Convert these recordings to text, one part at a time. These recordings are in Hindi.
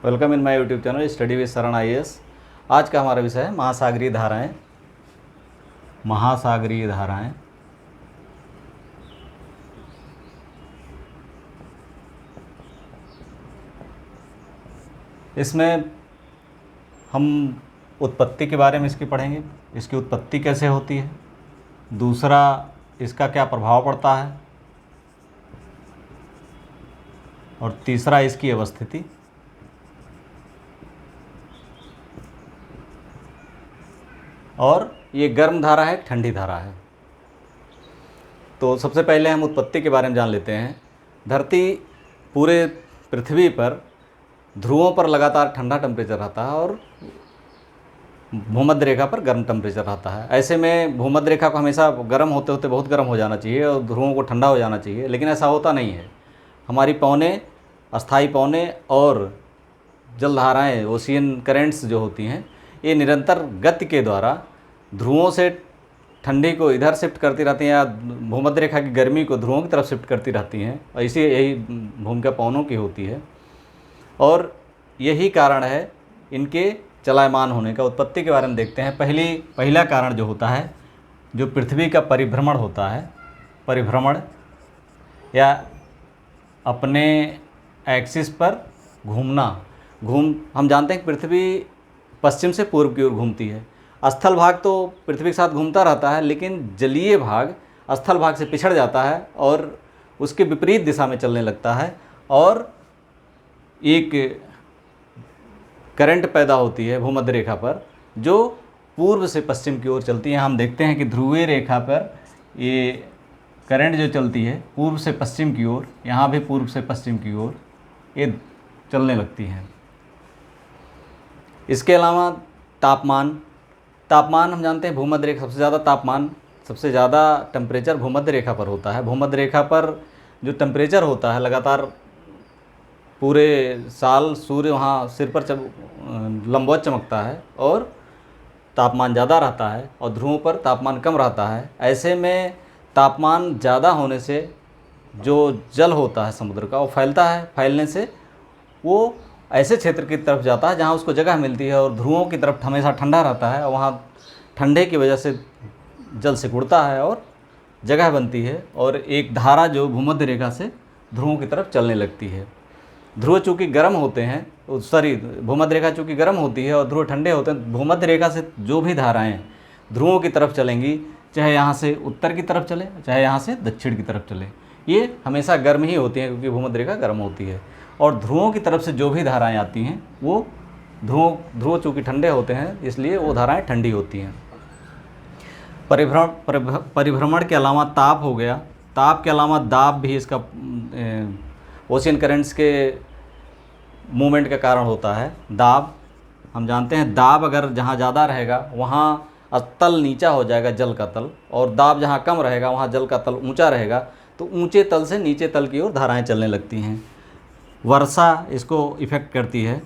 Welcome in my YouTube channel study with शरण IAS। आज का हमारा विषय है महासागरीय धाराएं। महासागरीय धाराएं इसमें हम उत्पत्ति के बारे में इसकी पढ़ेंगे, इसकी उत्पत्ति कैसे होती है, दूसरा इसका क्या प्रभाव पड़ता है, और तीसरा इसकी अवस्थिति, और ये गर्म धारा है ठंडी धारा है। तो सबसे पहले हम उत्पत्ति के बारे में जान लेते हैं। धरती पूरे पृथ्वी पर ध्रुवों पर लगातार ठंडा टेम्परेचर रहता है और भूमध्य रेखा पर गर्म टेम्परेचर रहता है। ऐसे में भूमध्य रेखा को हमेशा गर्म होते होते बहुत गर्म हो जाना चाहिए और ध्रुवों को ठंडा हो जाना चाहिए, लेकिन ऐसा होता नहीं है। हमारी पवनें, अस्थाई पवनें और जलधाराएँ, ओशियन करेंट्स जो होती हैं, ये निरंतर गति के द्वारा ध्रुवों से ठंडी को इधर शिफ्ट करती रहती हैं या भूमध्य रेखा की गर्मी को ध्रुवों की तरफ शिफ्ट करती रहती हैं। ऐसी यही भूमिका पवनों की होती है और यही कारण है इनके चलायमान होने का। उत्पत्ति के बारे में देखते हैं। पहला कारण जो होता है, जो पृथ्वी का परिभ्रमण होता है, परिभ्रमण या अपने एक्सिस पर घूमना। हम जानते हैं कि पृथ्वी पश्चिम से पूर्व की ओर घूमती है। स्थल भाग तो पृथ्वी के साथ घूमता रहता है, लेकिन जलीय भाग स्थल भाग से पिछड़ जाता है और उसके विपरीत दिशा में चलने लगता है और एक करंट पैदा होती है भूमध्य रेखा पर, जो पूर्व से पश्चिम की ओर चलती है। हम देखते हैं कि ध्रुवीय रेखा पर ये करंट जो चलती है पूर्व से पश्चिम की ओर, यहाँ भी पूर्व से पश्चिम की ओर ये चलने लगती हैं। इसके अलावा तापमान हम जानते हैं भूमध्य रेखा सबसे ज़्यादा टेम्परेचर भूमध्य रेखा पर होता है। भूमध्य रेखा पर जो टेम्परेचर होता है लगातार पूरे साल सूर्य वहाँ सिर पर लंबवत चमकता है और तापमान ज़्यादा रहता है और ध्रुवों पर तापमान कम रहता है। ऐसे में तापमान ज़्यादा होने से जो जल होता है समुद्र का वो फैलता है। फैलने से वो ऐसे क्षेत्र की तरफ जाता है जहाँ उसको जगह मिलती है और ध्रुवों की तरफ हमेशा ठंडा रहता है और वहाँ ठंडे की वजह से जल सिकुड़ता है और जगह बनती है और एक धारा जो भूमध्य रेखा से ध्रुवों की तरफ चलने लगती है। ध्रुव चूँकि गर्म होते हैं, भूमध्य रेखा चूँकि गर्म होती है और ध्रुव ठंडे होते हैं, भूमध्य रेखा से जो भी धाराएँ ध्रुवों की तरफ चलेंगी, चाहे यहाँ से उत्तर की तरफ चले चाहे यहाँ से दक्षिण की तरफ चले, ये हमेशा गर्म ही होती हैं क्योंकि भूमध्य रेखा गर्म होती है। और ध्रुवों की तरफ से जो भी धाराएं आती हैं वो ध्रुव चूँकि ठंडे होते हैं इसलिए वो धाराएं ठंडी होती हैं। परिभ्रमण के अलावा ताप हो गया। ताप के अलावा दाब भी इसका ओशियन करंट्स के मूवमेंट का कारण होता है। दाब हम जानते हैं, दाब अगर जहाँ ज़्यादा रहेगा वहाँ तल नीचा हो जाएगा, जल का तल, और दाब जहाँ कम रहेगा वहाँ जल का तल ऊँचा रहेगा, तो ऊँचे तल से नीचे तल की ओर धाराएँ चलने लगती हैं। वर्षा इसको इफ़ेक्ट करती है।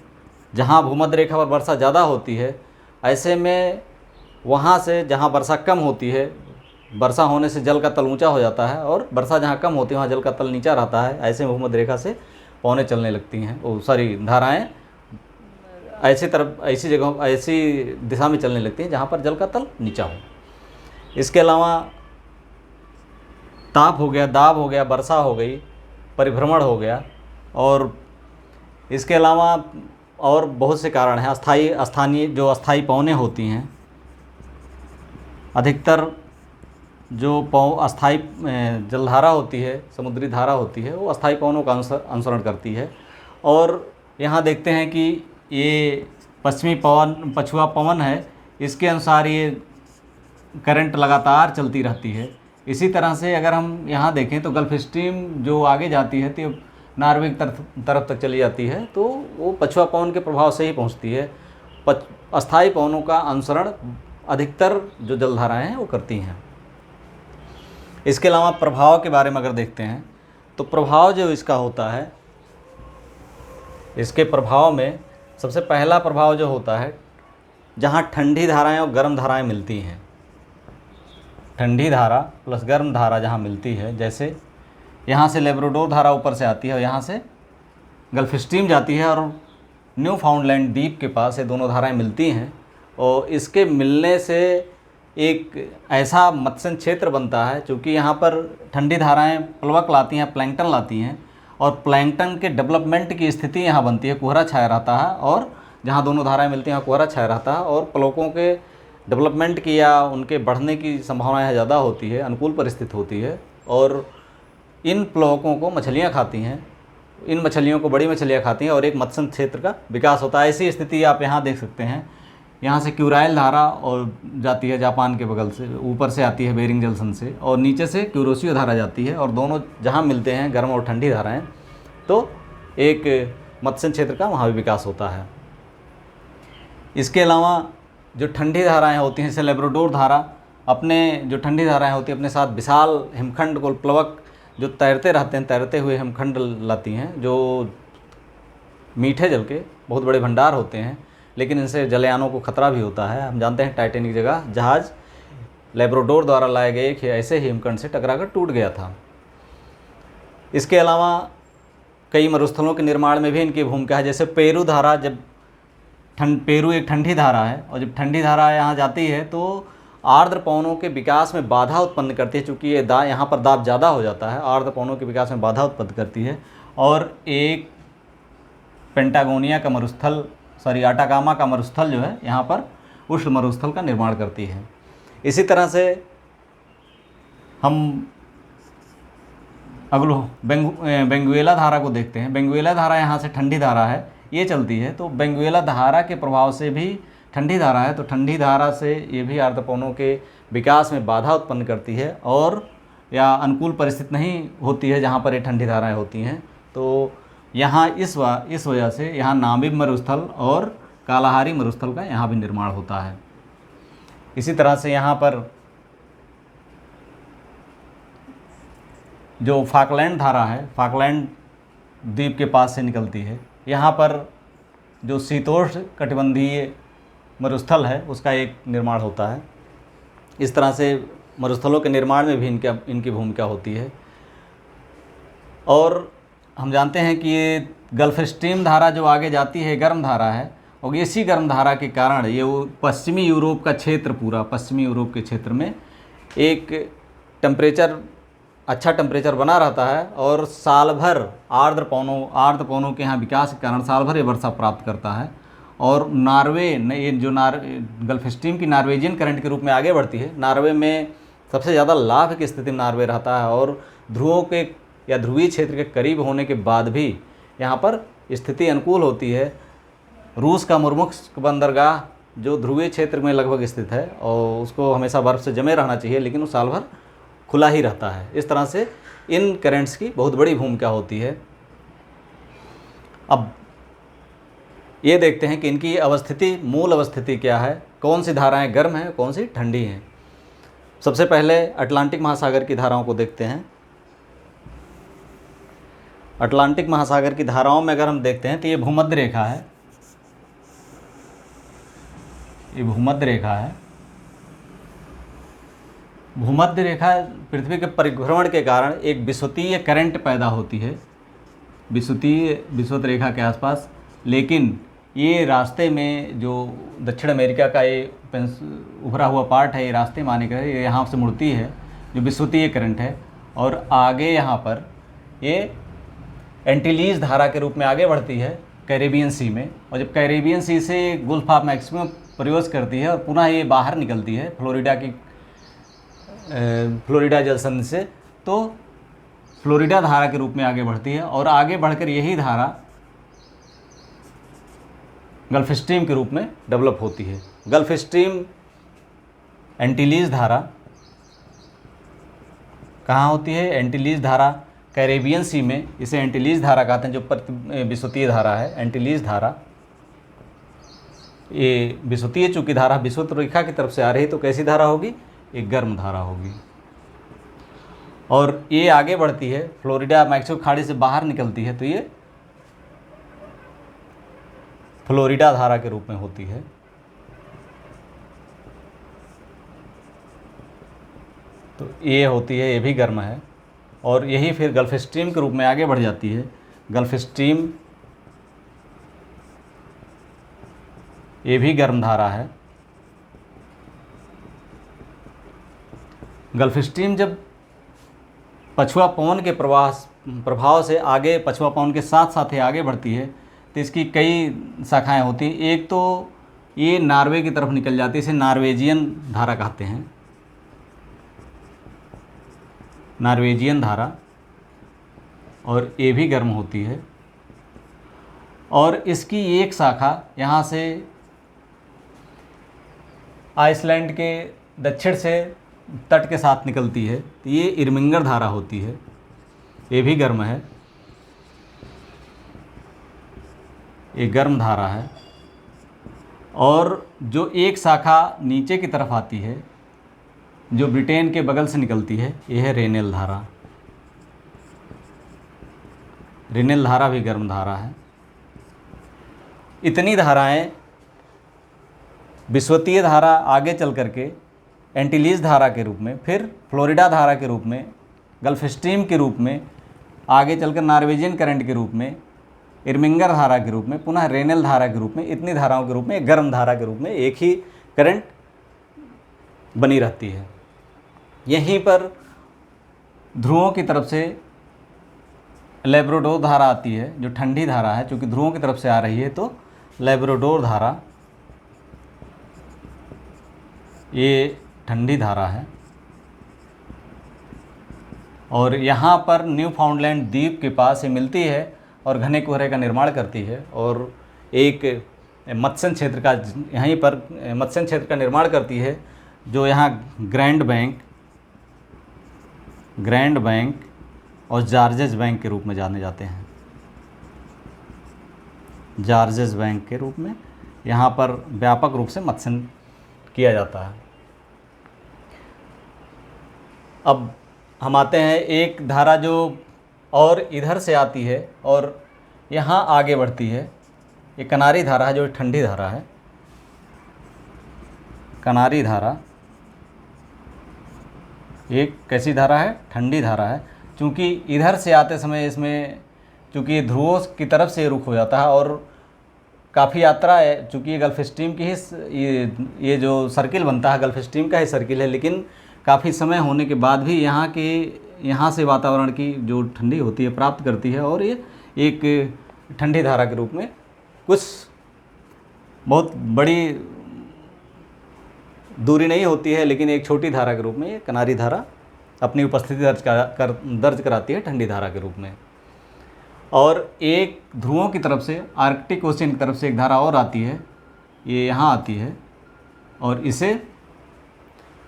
जहाँ भूमध्य रेखा पर वर्षा ज़्यादा होती है, ऐसे में वहाँ से जहाँ वर्षा कम होती है, वर्षा होने से जल का तल ऊंचा हो जाता है और वर्षा जहाँ कम होती है वहाँ जल का तल नीचा रहता है। ऐसे में भूमध्य रेखा से पवनें चलने लगती हैं, धाराएँ ऐसी जगहों, ऐसी दिशा में चलने लगती हैं जहाँ पर जल का तल नीचा हो। इसके अलावा ताप हो गया, दाब हो गया, वर्षा हो गई, परिभ्रमण हो गया, और इसके अलावा और बहुत से कारण हैं। अस्थाई पवनें होती हैं, अधिकतर जो अस्थाई जलधारा होती है, समुद्री धारा होती है, वो अस्थाई पवनों का अनुसरण करती है। और यहाँ देखते हैं कि ये पछुआ पवन है, इसके अनुसार ये करंट लगातार चलती रहती है। इसी तरह से अगर हम यहाँ देखें तो गल्फ स्ट्रीम जो आगे जाती है तो नॉर्वे की तरफ तक चली जाती है, तो वो पछुआ पवन के प्रभाव से ही पहुँचती है। अस्थाई पवनों का अनुसरण अधिकतर जो जलधाराएँ हैं वो करती हैं। इसके अलावा प्रभाव के बारे में अगर देखते हैं तो प्रभाव जो इसका होता है, इसके प्रभाव में सबसे पहला प्रभाव जो होता है, जहाँ ठंडी धाराएँ और गर्म धाराएँ मिलती हैं, ठंडी धारा प्लस गर्म धारा जहाँ मिलती है, जैसे यहाँ से लेब्राडोर धारा ऊपर से आती है और यहाँ से गल्फ स्ट्रीम जाती है और न्यू फाउंडलैंड द्वीप के पास ये दोनों धाराएं मिलती हैं और इसके मिलने से एक ऐसा मत्स्य क्षेत्र बनता है, चूँकि यहाँ पर ठंडी धाराएं प्लवक लाती हैं, प्लैंकटन लाती हैं और प्लैंकटन के डेवलपमेंट की स्थिति यहाँ बनती है, कोहरा छाया रहता है और जहाँ दोनों धाराएं मिलती हैं वहाँ कोहरा छाया रहता है और प्लवकों के डेवलपमेंट की या उनके बढ़ने की संभावना यहाँ ज़्यादा होती है, अनुकूल परिस्थिति होती है और इन प्लवकों को मछलियाँ खाती हैं, इन मछलियों को बड़ी मछलियाँ खाती हैं और एक मत्स्य क्षेत्र का विकास होता है। ऐसी स्थिति आप यहाँ देख सकते हैं। यहाँ से क्यूराइल धारा और जाती है जापान के बगल से, ऊपर से आती है बेरिंग जलसन से और नीचे से क्यूरोसियो धारा जाती है और दोनों जहाँ मिलते हैं गर्म और ठंडी धाराएं, तो एक मत्स्य क्षेत्र का वहाँ भी विकास होता है। इसके अलावा जो ठंडी धाराएं होती हैं, जैसे लेब्राडोर धारा, अपने जो ठंडी धाराएं होती हैं अपने साथ विशाल हिमखंड को प्लवक जो तैरते रहते हैं, तैरते हुए हिमखंड लाती हैं, जो मीठे जल के बहुत बड़े भंडार होते हैं, लेकिन इनसे जलयानों को खतरा भी होता है। हम जानते हैं टाइटैनिक जहाज लेब्राडोर द्वारा लाए गए एक ऐसे ही हिमखंड से टकराकर टूट गया था। इसके अलावा कई मरुस्थलों के निर्माण में भी इनकी भूमिका है, जैसे पेरू धारा। जब पेरू एक ठंडी धारा है और जब ठंडी धारा यहाँ जाती है तो आर्द्र पवनों के विकास में बाधा उत्पन्न करती है, चूँकि ये यहाँ पर दाब ज़्यादा हो जाता है, आर्द्र पवनों के विकास में बाधा उत्पन्न करती है और एक पेंटागोनिया का मरुस्थल आटाकामा का मरुस्थल जो है यहाँ पर उष्ण मरुस्थल का निर्माण करती है। इसी तरह से हम बेंगुएला धारा को देखते हैं। बेंगुएला धारा यहाँ से ठंडी धारा है, ये चलती है, तो बेंगुएला धारा के प्रभाव से भी ठंडी धारा है, तो ठंडी धारा से ये भी आर्द्र पवनों के विकास में बाधा उत्पन्न करती है और या अनुकूल परिस्थिति नहीं होती है जहाँ पर ये ठंडी धाराएं होती हैं। तो यहाँ इस वजह से यहाँ नामिब मरुस्थल और कालाहारी मरुस्थल का यहाँ भी निर्माण होता है। इसी तरह से यहाँ पर जो फाकलैंड धारा है, फाकलैंड द्वीप के पास से निकलती है, यहाँ पर जो शीतोष्ण कटिबंधीय मरुस्थल है उसका एक निर्माण होता है। इस तरह से मरुस्थलों के निर्माण में भी इनकी भूमिका होती है। और हम जानते हैं कि ये गल्फ स्ट्रीम धारा जो आगे जाती है गर्म धारा है और इसी गर्म धारा के कारण ये पश्चिमी यूरोप का क्षेत्र, पूरा पश्चिमी यूरोप के क्षेत्र में एक अच्छा टेम्परेचर बना रहता है और साल भर आर्द्र पवनों के यहाँ विकास के कारण साल भर ये वर्षा प्राप्त करता है। और नार्वे ये जो गल्फ स्ट्रीम की नॉर्वेजियन करंट के रूप में आगे बढ़ती है, नार्वे में सबसे ज़्यादा लाभ की स्थिति में नार्वे रहता है और ध्रुवों के या ध्रुवीय क्षेत्र के करीब होने के बाद भी यहाँ पर स्थिति अनुकूल होती है। रूस का मुर्मुस्क बंदरगाह जो ध्रुवीय क्षेत्र में लगभग स्थित है और उसको हमेशा बर्फ़ से जमे रहना चाहिए, लेकिन वो साल भर खुला ही रहता है। इस तरह से इन करेंट्स की बहुत बड़ी भूमिका होती है। अब ये देखते हैं कि इनकी मूल अवस्थिति क्या है, कौन सी धाराएं गर्म हैं, कौन सी ठंडी हैं। सबसे पहले अटलांटिक महासागर की धाराओं को देखते हैं। अटलांटिक महासागर की धाराओं में अगर हम देखते हैं तो ये भूमध्य रेखा है, ये भूमध्य रेखा है। भूमध्य रेखा पृथ्वी के परिभ्रमण के कारण एक विषुवतीय करंट पैदा होती है विषुवत रेखा के आसपास, लेकिन ये रास्ते में जो दक्षिण अमेरिका का ये उभरा हुआ पार्ट है, ये रास्ते में आने का ये यहाँ से मुड़ती है जो विषुवतीय करंट है और आगे यहाँ पर ये एंटीलीज धारा के रूप में आगे बढ़ती है कैरेबियन सी में, और जब कैरेबियन सी से गुल्फ ऑफ मैक्सिको प्रवेश करती है और पुनः ये बाहर निकलती है फ्लोरिडा जलसंधि से, तो फ्लोरिडा धारा के रूप में आगे बढ़ती है और आगे बढ़कर यही धारा गल्फ स्ट्रीम के रूप में डेवलप होती है। गल्फ स्ट्रीम एंटीलीज धारा कहाँ होती है? एंटीलीज धारा कैरेबियन सी में, इसे एंटीलीज धारा कहते हैं, जो विषुवतीय धारा है। एंटीलीज धारा ये विषुवतीय चूँकि धारा विषुवत रेखा की तरफ से आ रही तो कैसी धारा होगी? एक गर्म धारा होगी और ये आगे बढ़ती है, फ्लोरिडा मैक्सिको खाड़ी से बाहर निकलती है तो ये फ्लोरिडा धारा के रूप में होती है। तो ये होती है, ये भी गर्म है और यही फिर गल्फ स्ट्रीम के रूप में आगे बढ़ जाती है। गल्फ स्ट्रीम ये भी गर्म धारा है। गल्फ स्ट्रीम जब पछुआ पवन के प्रभाव से आगे, पछुआ पवन के साथ साथ ही आगे बढ़ती है, तो इसकी कई शाखाएं होती हैं। एक तो ये नॉर्वे की तरफ निकल जाती है, इसे नॉर्वेजियन धारा कहते हैं, नॉर्वेजियन धारा, और ये भी गर्म होती है। और इसकी एक शाखा यहाँ से आइसलैंड के दक्षिण से तट के साथ निकलती है, तो ये इरमिंगर धारा होती है, ये भी गर्म है, ये गर्म धारा है। और जो एक शाखा नीचे की तरफ आती है, जो ब्रिटेन के बगल से निकलती है, यह है रेनेल धारा। रेनेल धारा भी गर्म धारा है। इतनी धाराएं विषुवतीय धारा आगे चल करके एंटीलीज धारा के रूप में, फिर फ्लोरिडा धारा के रूप में, गल्फ स्ट्रीम के रूप में, आगे चलकर नॉर्वेजियन करंट के रूप में, इरमिंगर धारा के रूप में, पुनः रेनेल धारा के रूप में, इतनी धाराओं के रूप में, गर्म धारा के रूप में एक ही करंट बनी रहती है। यहीं पर ध्रुवों की तरफ से लैब्राडोर धारा आती है, जो ठंडी धारा है, चूँकि ध्रुवों की तरफ से आ रही है, तो लैब्राडोर धारा ये ठंडी धारा है। और यहाँ पर न्यू फाउंडलैंड द्वीप के पास ये मिलती है और घने कोहरे का निर्माण करती है, और एक मत्स्य क्षेत्र का, यहीं पर मत्स्य क्षेत्र का निर्माण करती है, जो यहाँ ग्रैंड बैंक और जॉर्जेस बैंक के रूप में जाने जाते हैं। जॉर्जेस बैंक के रूप में यहाँ पर व्यापक रूप से मत्स्य किया जाता है। अब हम आते हैं एक धारा जो और इधर से आती है और यहाँ आगे बढ़ती है, ये कनारी धारा है, जो ठंडी धारा है। कनारी धारा एक कैसी धारा है? ठंडी धारा है। चूँकि इधर से आते समय इसमें, चूँकि ये ध्रुवों की तरफ से रुख हो जाता है और काफ़ी यात्रा है, चूँकि ये गल्फ स्ट्रीम की ही ये जो सर्किल बनता है गल्फ स्ट्रीम का ही सर्किल है, लेकिन काफ़ी समय होने के बाद भी यहाँ से वातावरण की जो ठंडी होती है प्राप्त करती है, और ये एक ठंडी धारा के रूप में कुछ बहुत बड़ी दूरी नहीं होती है, लेकिन एक छोटी धारा के रूप में ये कनारी धारा अपनी उपस्थिति दर्ज कराती है ठंडी धारा के रूप में। और एक ध्रुवों की तरफ से, आर्कटिक ओशन की तरफ से एक धारा और आती है, ये यहाँ आती है, और इसे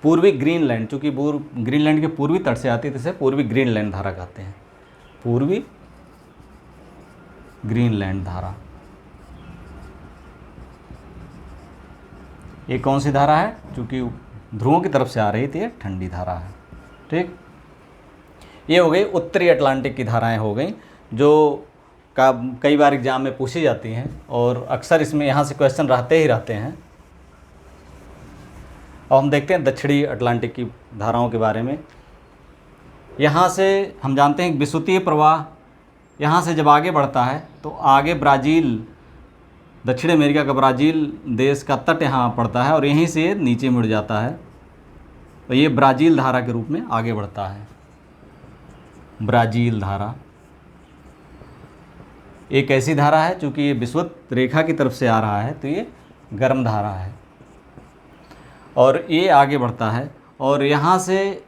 पूर्वी ग्रीनलैंड, चूँकि ग्रीनलैंड के पूर्वी तट से आती है, तो इसे पूर्वी ग्रीनलैंड धारा कहते हैं। पूर्वी ग्रीनलैंड धारा ये कौन सी धारा है? चूँकि ध्रुवों की तरफ से आ रही थी, ये ठंडी धारा है। ठीक, ये हो गई उत्तरी अटलांटिक की धाराएं हो गई, जो कई बार एग्जाम में पूछी जाती हैं और अक्सर इसमें यहाँ से क्वेश्चन रहते ही रहते हैं। अब हम देखते हैं दक्षिणी अटलांटिक की धाराओं के बारे में। यहाँ से हम जानते हैं कि विषुवतीय प्रवाह यहाँ से जब आगे बढ़ता है तो आगे ब्राज़ील, दक्षिण अमेरिका का ब्राज़ील देश का तट यहाँ पड़ता है और यहीं से नीचे मुड़ जाता है, तो ये ब्राज़ील धारा के रूप में आगे बढ़ता है। ब्राज़ील धारा एक ऐसी धारा है, चूँकि ये विषुवत रेखा की तरफ से आ रहा है, तो ये गर्म धारा है और ये आगे बढ़ता है। और यहाँ से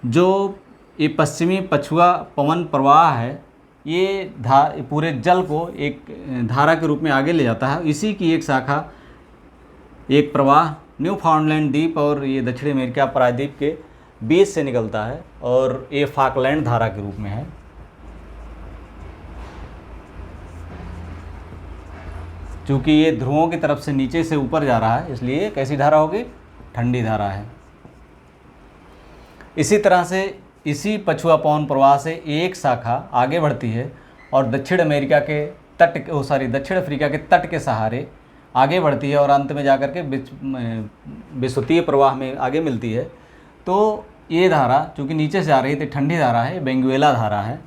जो ये पश्चिमी पछुआ पवन प्रवाह है, ये पूरे जल को एक धारा के रूप में आगे ले जाता है। इसी की एक शाखा, एक प्रवाह न्यू फाउंडलैंड द्वीप और ये दक्षिण अमेरिका प्रायद्वीप के बीच से निकलता है और ये फाकलैंड धारा के रूप में है। चूँकि ये ध्रुवों की तरफ से नीचे से ऊपर जा रहा है, इसलिए कैसी धारा होगी? ठंडी धारा है। इसी तरह से इसी पछुआ पवन प्रवाह से एक शाखा आगे बढ़ती है और दक्षिण अमेरिका के दक्षिण अफ्रीका के तट के सहारे आगे बढ़ती है और अंत में जाकर के विषुवतीय प्रवाह में आगे मिलती है। तो ये धारा चूँकि नीचे से आ रही थी, ठंडी धारा है, बेंगुएला धारा है।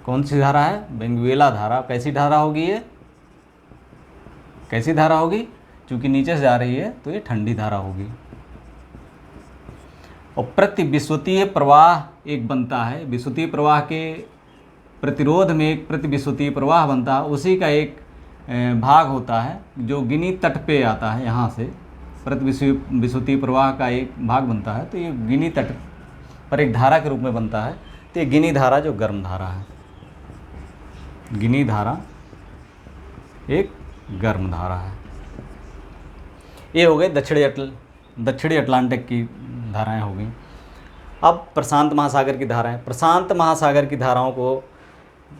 कौन सी धारा है? बेंगुएला धारा। कैसी धारा होगी ये? कैसी धारा होगी? चूँकि नीचे से जा रही है तो ये ठंडी धारा होगी। और प्रतिविस्वतीय प्रवाह एक बनता है, विस्वतीय प्रवाह के प्रतिरोध में एक प्रतिविस्वतीय प्रवाह बनता है, उसी का एक भाग होता है जो गिनी तट पे आता है। यहाँ से प्रतिविस्वतीय प्रवाह का एक भाग बनता है, तो ये गिनी तट पर एक धारा के रूप में बनता है। तो ये गिनी धारा जो गर्म धारा है, गिनी धारा एक गर्म धारा है। ये हो गए दक्षिणी अटलांटिक की धाराएं हो गई। अब प्रशांत महासागर की धाराएं। प्रशांत महासागर की धाराओं को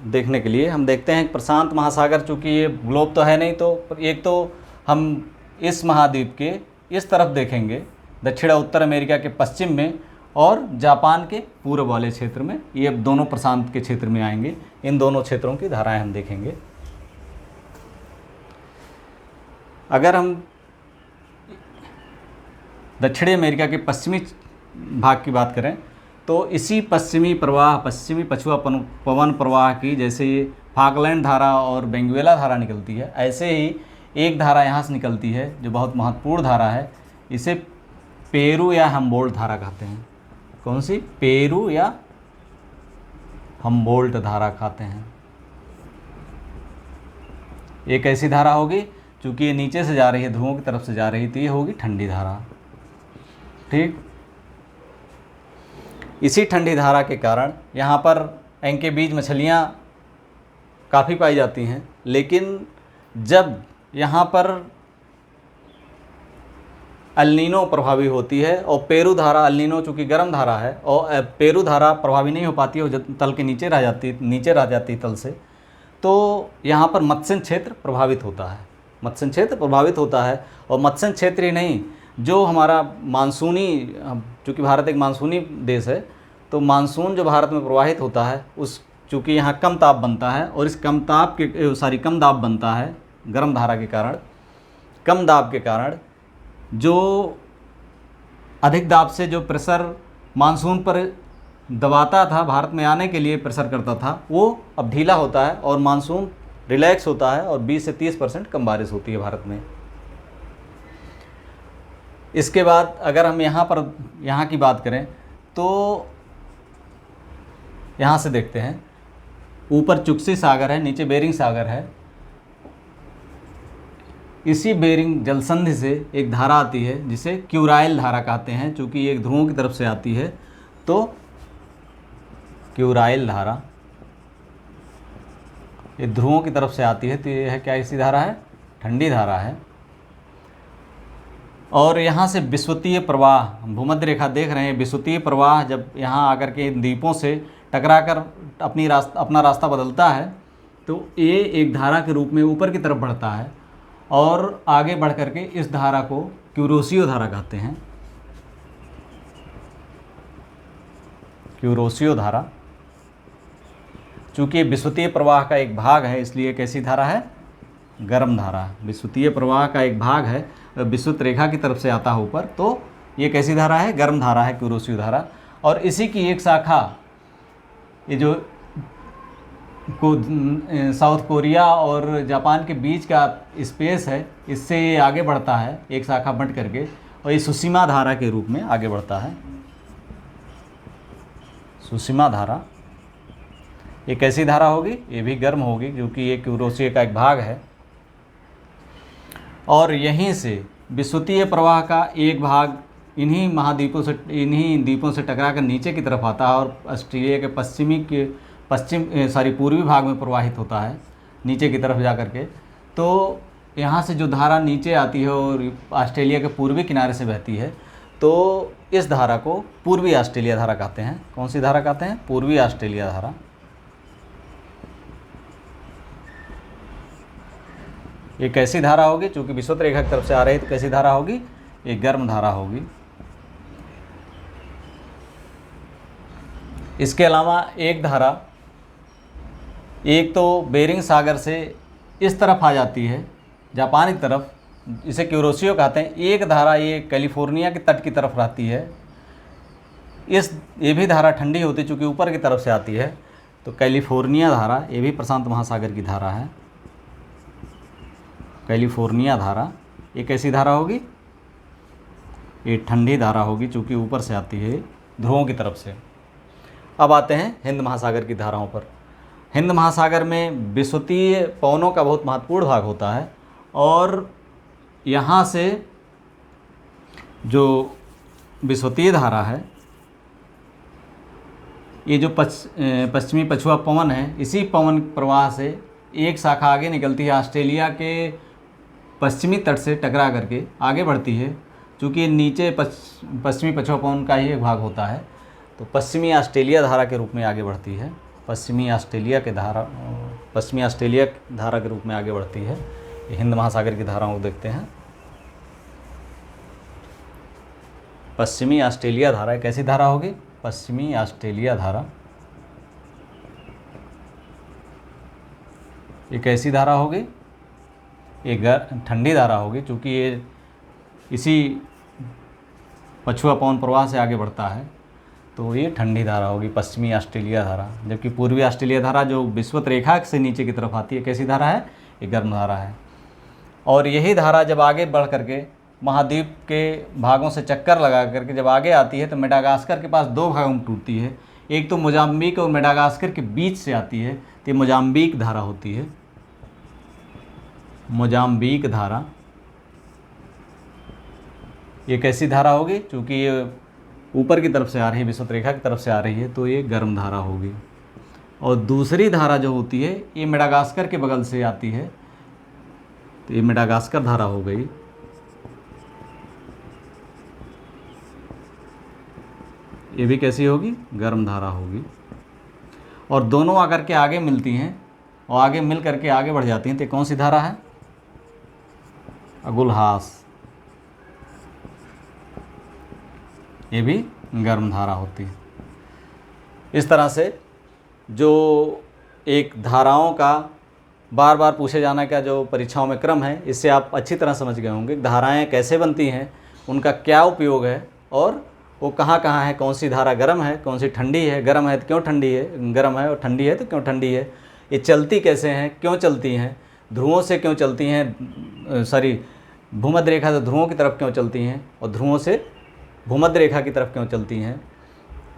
देखने के लिए हम देखते हैं कि प्रशांत महासागर, चूँकि ये ग्लोब तो है नहीं, तो एक तो हम इस महाद्वीप के इस तरफ देखेंगे, दक्षिण उत्तर अमेरिका के पश्चिम में और जापान के पूर्व वाले क्षेत्र में, ये दोनों प्रशांत के क्षेत्र में आएंगे। इन दोनों क्षेत्रों की धाराएं हम देखेंगे। अगर हम दक्षिणी अमेरिका के पश्चिमी भाग की बात करें तो इसी पश्चिमी पछुआ पवन प्रवाह की, जैसे ये फाकलैंड धारा और बेंगुएला धारा निकलती है, ऐसे ही एक धारा यहाँ से निकलती है जो बहुत महत्वपूर्ण धारा है। इसे पेरू या हम्बोल्ट धारा कहते हैं। कौन सी? पेरू या हम्बोल्ट धारा कहते हैं। एक ऐसी धारा होगी, चूँकि ये नीचे से जा रही है, ध्रुवों की तरफ से जा रही थी, ये होगी ठंडी धारा। ठीक, इसी ठंडी धारा के कारण यहाँ पर एंके बीज मछलियाँ काफ़ी पाई जाती हैं। लेकिन जब यहाँ पर अल्नीनो प्रभावी होती है और पेरू धारा, अल्नीनो चूँकि गर्म धारा है और पेरू धारा प्रभावी नहीं हो पाती है, तल के नीचे रह जाती तल से, तो यहाँ पर मत्स्य क्षेत्र प्रभावित होता है। मत्स्य क्षेत्र प्रभावित होता है और मत्स्य क्षेत्र ही नहीं, जो हमारा मानसूनी, चूँकि भारत एक मानसूनी देश है, तो मानसून जो भारत में प्रवाहित होता है, उस चूँकि यहाँ कम ताप बनता है और इस कम दाब बनता है गर्म धारा के कारण। कम दाब के कारण जो अधिक दाब से जो प्रेशर मानसून पर दबाता था, भारत में आने के लिए प्रेशर करता था, वो अब ढीला होता है और मानसून रिलैक्स होता है और 20 से 30% कम बारिश होती है भारत में। इसके बाद अगर हम यहाँ की बात करें तो यहाँ से देखते हैं, ऊपर चुक्सी सागर है, नीचे बेरिंग सागर है। इसी बेरिंग जलसंधि से एक धारा आती है जिसे क्यूराइल धारा कहते हैं। चूँकि ये ध्रुवों की तरफ से आती है तो क्यूराइल धारा, ये ध्रुवों की तरफ से आती है, तो ये है क्या? इसी धारा है, ठंडी धारा है। और यहाँ से विस्वतीय प्रवाह, भूमध्य रेखा देख रहे हैं, विस्वतीय प्रवाह जब यहाँ आकर के द्वीपों से टकराकर अपना रास्ता बदलता है तो ये एक धारा के रूप में ऊपर की तरफ बढ़ता है और आगे बढ़ करके इस धारा को क्यूरोसियो धारा कहते हैं। क्यूरोसियो धारा, चूँकि विस्वतीय प्रवाह का एक भाग है, इसलिए कैसी धारा है? गर्म धारा। विस्वतीय प्रवाह का एक भाग है, विस्वत रेखा की तरफ से आता है ऊपर, तो ये कैसी धारा है? गर्म धारा है, क्यूरोसियो धारा। और इसी की एक शाखा, ये जो साउथ कोरिया और जापान के बीच का स्पेस है, इससे ये आगे बढ़ता है एक शाखा बंट करके, और ये सुसीमा धारा के रूप में आगे बढ़ता है। सुसीमा धारा ये कैसी धारा होगी? ये भी गर्म होगी, क्योंकि ये क्यूरोसियो का एक भाग है। और यहीं से विस्वतीय प्रवाह का एक भाग इन्हीं द्वीपों से टकरा कर नीचे की तरफ आता है और ऑस्ट्रेलिया के पूर्वी भाग में प्रवाहित होता है नीचे की तरफ जा कर के। तो यहाँ से जो धारा नीचे आती है और ऑस्ट्रेलिया के पूर्वी किनारे से बहती है, तो इस धारा को पूर्वी ऑस्ट्रेलिया धारा कहते हैं। कौन सी धारा कहते हैं? पूर्वी ऑस्ट्रेलिया धारा। ये कैसी धारा होगी? चूँकि विषुवत रेखा की तरफ से आ रही है, तो कैसी धारा होगी? ये गर्म धारा होगी। इसके अलावा एक धारा, एक तो बेरिंग सागर से इस तरफ आ जाती है जापान की तरफ, इसे क्यूरोसियो कहते हैं। एक धारा ये कैलिफोर्निया के तट की तरफ रहती है। ये भी धारा ठंडी होती है, चूँकि ऊपर की तरफ से आती है, तो कैलिफोर्निया धारा, ये भी प्रशांत महासागर की धारा है। कैलिफोर्निया धारा, ये कैसी धारा होगी? ये ठंडी धारा होगी, चूँकि ऊपर से आती है ध्रुवों की तरफ से। अब आते हैं हिंद महासागर की धाराओं पर। हिंद महासागर में विषुवतीय पवनों का बहुत महत्वपूर्ण भाग होता है, और यहाँ से जो विषुवतीय धारा है, ये जो पश्चिमी पछुआ पवन है, इसी पवन प्रवाह से एक शाखा आगे निकलती है, ऑस्ट्रेलिया के पश्चिमी तट से टकरा करके आगे बढ़ती है। चूँकि स्नीचे पश्चिमी पछुआ पवन का ही एक भाग होता है, तो पश्चिमी ऑस्ट्रेलिया धारा के रूप में आगे बढ़ती है। पश्चिमी ऑस्ट्रेलिया धारा के रूप में आगे बढ़ती है। ये हिंद महासागर की धाराओं को देखते हैं। पश्चिमी ऑस्ट्रेलिया धारा एक कैसी धारा होगी? पश्चिमी ऑस्ट्रेलिया धारा एक ऐसी धारा होगी, एक ठंडी धारा होगी, क्योंकि ये इसी पछुआ पवन प्रवाह से आगे बढ़ता है, तो ये ठंडी धारा होगी, पश्चिमी ऑस्ट्रेलिया धारा। जबकि पूर्वी ऑस्ट्रेलिया धारा जो विषुवत रेखा से नीचे की तरफ आती है, कैसी धारा है? ये गर्म धारा है। और यही धारा जब आगे बढ़ करके महाद्वीप के भागों से चक्कर लगा करके जब आगे आती है, तो मेडागास्कर के पास दो भागों में टूटती है। एक तो मोजाम्बिक और मेडागास्कर के बीच से आती है, तो ये मोजाम्बिक धारा होती है। मोजाम्बिक धारा ये कैसी धारा होगी? क्योंकि ये ऊपर की तरफ से आ रही है, विषुवत रेखा की तरफ से आ रही है, तो ये गर्म धारा होगी। और दूसरी धारा जो होती है, ये मेडागास्कर के बगल से आती है, तो ये मेडागास्कर धारा हो गई। ये भी कैसी होगी? गर्म धारा होगी। और दोनों आकर के आगे मिलती हैं और आगे मिल करके आगे बढ़ जाती हैं, तो कौन सी धारा है? अगुलहास। ये भी गर्म धारा होती है। इस तरह से जो एक धाराओं का बार बार पूछे जाने का जो परीक्षाओं में क्रम है, इससे आप अच्छी तरह समझ गए होंगे धाराएं कैसे बनती हैं, उनका क्या उपयोग है, और वो कहाँ कहाँ है, कौन सी धारा गर्म है, कौन सी ठंडी है, गर्म है तो क्यों ठंडी है, गर्म है और ठंडी है तो क्यों ठंडी है, ये चलती कैसे हैं, क्यों चलती हैं, ध्रुवों से क्यों चलती हैं, भूमध्य रेखा से ध्रुवों की तरफ क्यों चलती हैं, और ध्रुवों से भूमध्य रेखा की तरफ क्यों चलती हैं,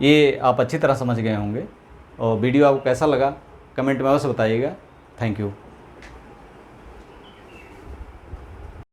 ये आप अच्छी तरह समझ गए होंगे। और वीडियो आपको कैसा लगा कमेंट में अवश्य बताइएगा। Thank you.